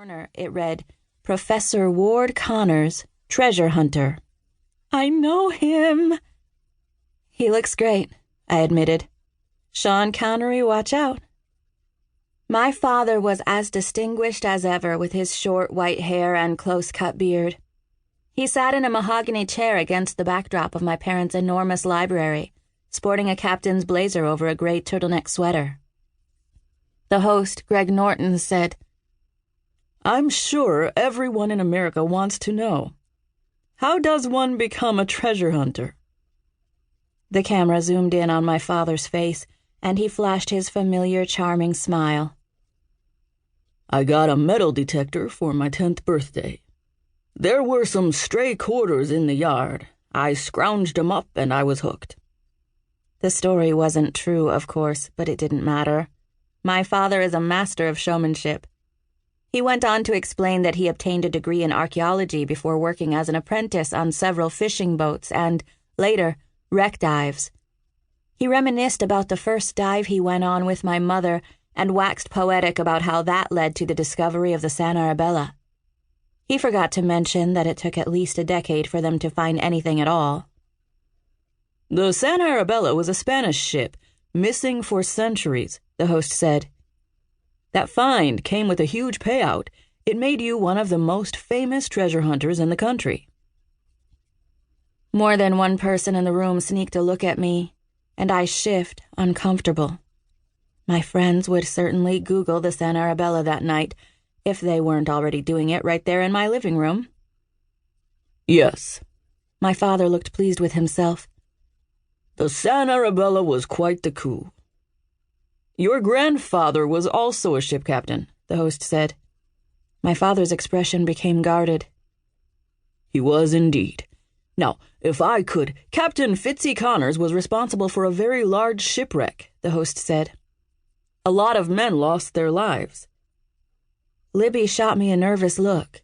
corner, it read, Professor Ward Connors, Treasure Hunter. I know him. He looks great, I admitted. Sean Connery, watch out. My father was as distinguished as ever with his short white hair and close-cut beard. He sat in a mahogany chair against the backdrop of my parents' enormous library, sporting a captain's blazer over a gray turtleneck sweater. The host, Greg Norton, said, I'm sure everyone in America wants to know. How does one become a treasure hunter? The camera zoomed in on my father's face, and he flashed his familiar, charming smile. I got a metal detector for my 10th birthday. There were some stray quarters in the yard. I scrounged them up and I was hooked. The story wasn't true, of course, but it didn't matter. My father is a master of showmanship. He went on to explain that he obtained a degree in archaeology before working as an apprentice on several fishing boats and, later, wreck dives. He reminisced about the first dive he went on with my mother and waxed poetic about how that led to the discovery of the San Arabella. He forgot to mention that it took at least a decade for them to find anything at all. The San Arabella was a Spanish ship, missing for centuries, the host said. That find came with a huge payout. It made you one of the most famous treasure hunters in the country. More than one person in the room sneaked a look at me, and I shift, uncomfortable. My friends would certainly Google the San Arabella that night, if they weren't already doing it right there in my living room. Yes. My father looked pleased with himself. The San Arabella was quite the coup. Your grandfather was also a ship captain, the host said. My father's expression became guarded. He was indeed. Now, if I could, Captain Fitzy Connors was responsible for a very large shipwreck, the host said. A lot of men lost their lives. Libby shot me a nervous look.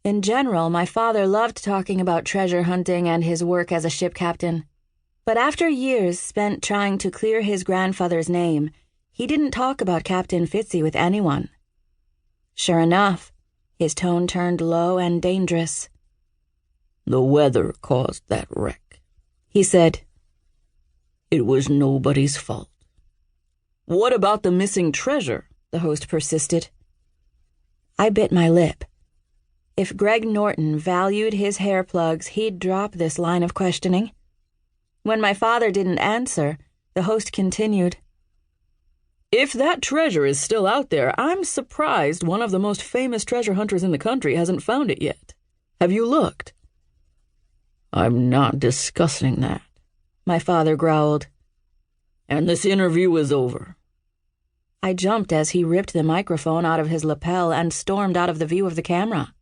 In general, my father loved talking about treasure hunting and his work as a ship captain. But after years spent trying to clear his grandfather's name, he didn't talk about Captain Fitzy with anyone. Sure enough, his tone turned low and dangerous. The weather caused that wreck, he said. It was nobody's fault. What about the missing treasure? The host persisted. I bit my lip. If Greg Norton valued his hair plugs, he'd drop this line of questioning. When my father didn't answer, the host continued. If that treasure is still out there, I'm surprised one of the most famous treasure hunters in the country hasn't found it yet. Have you looked? I'm not discussing that, my father growled. And this interview is over. I jumped as he ripped the microphone out of his lapel and stormed out of the view of the camera.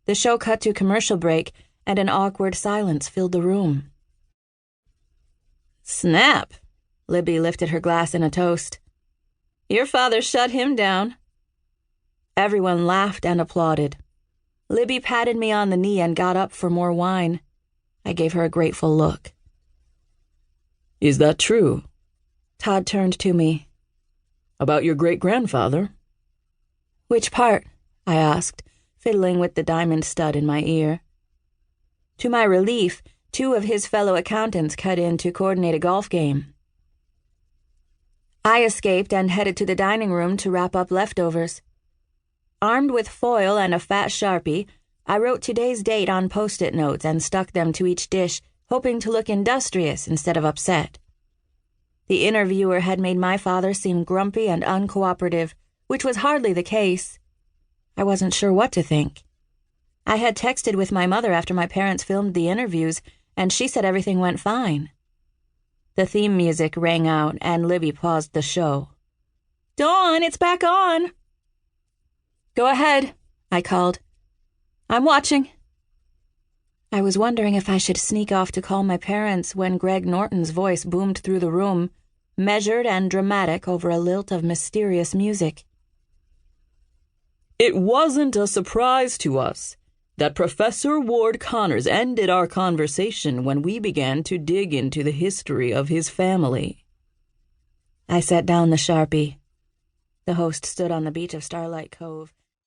The show cut to commercial break, and an awkward silence filled the room. Snap! Libby lifted her glass in a toast. Your father shut him down. Everyone laughed and applauded. Libby patted me on the knee and got up for more wine. I gave her a grateful look. Is that true? Todd turned to me. About your great-grandfather? Which part? I asked, fiddling with the diamond stud in my ear. To my relief, 2 of his fellow accountants cut in to coordinate a golf game. I escaped and headed to the dining room to wrap up leftovers. Armed with foil and a fat Sharpie, I wrote today's date on Post-it notes and stuck them to each dish, hoping to look industrious instead of upset. The interviewer had made my father seem grumpy and uncooperative, which was hardly the case. I wasn't sure what to think. I had texted with my mother after my parents filmed the interviews, and she said everything went fine. The theme music rang out, and Libby paused the show. Dawn, it's back on! Go ahead, I called. I'm watching. I was wondering if I should sneak off to call my parents when Greg Norton's voice boomed through the room, measured and dramatic over a lilt of mysterious music. It wasn't a surprise to us that Professor Ward Connors ended our conversation when we began to dig into the history of his family. I set down the Sharpie. The host stood on the beach of Starlight Cove,